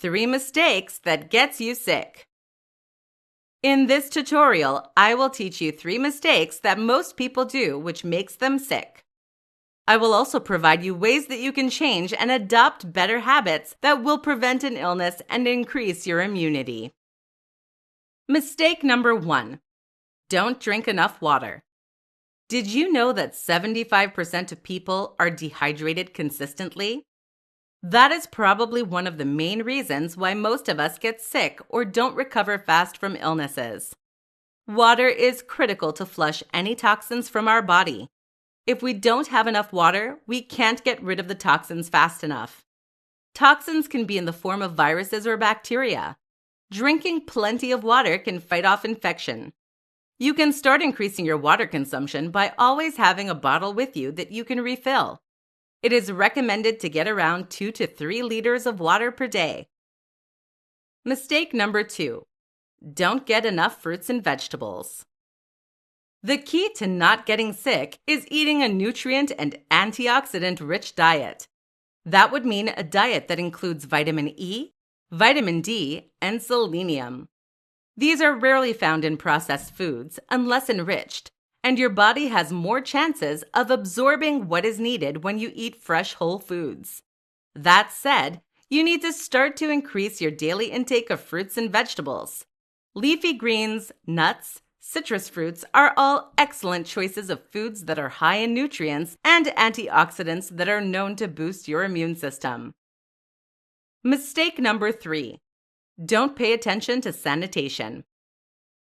3 mistakes that gets you sick. In this tutorial, I will teach you 3 mistakes that most people do which makes them sick. I will also provide you ways that you can change and adopt better habits that will prevent an illness and increase your immunity. Mistake number 1. Don't drink enough water. Did you know that 75% of people are dehydrated consistently? That is probably one of the main reasons why most of us get sick or don't recover fast from illnesses. Water is critical to flush any toxins from our body. If we don't have enough water, we can't get rid of the toxins fast enough. Toxins can be in the form of viruses or bacteria. Drinking plenty of water can fight off infection. You can start increasing your water consumption by always having a bottle with you that you can refill. It is recommended to get around 2 to 3 liters of water per day. Mistake number 2. Don't get enough fruits and vegetables. The key to not getting sick is eating a nutrient and antioxidant-rich diet. That would mean a diet that includes vitamin E, vitamin D, and selenium. These are rarely found in processed foods unless enriched, and your body has more chances of absorbing what is needed when you eat fresh whole foods. That said, you need to start to increase your daily intake of fruits and vegetables. Leafy greens, nuts, citrus fruits are all excellent choices of foods that are high in nutrients and antioxidants that are known to boost your immune system. Mistake number 3. Don't pay attention to sanitation.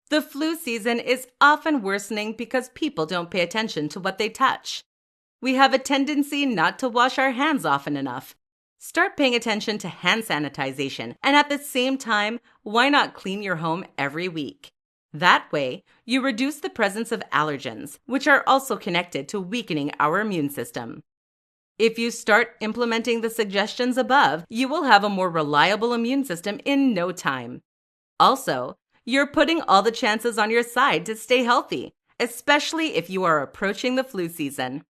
The flu season is often worsening because people don't pay attention to what they touch. We have a tendency not to wash our hands often enough. Start paying attention to hand sanitization, and at the same time, why not clean your home every week? That way, you reduce the presence of allergens, which are also connected to weakening our immune system. If you start implementing the suggestions above, you will have a more reliable immune system in no time. Also, you're putting all the chances on your side to stay healthy, especially if you are approaching the flu season.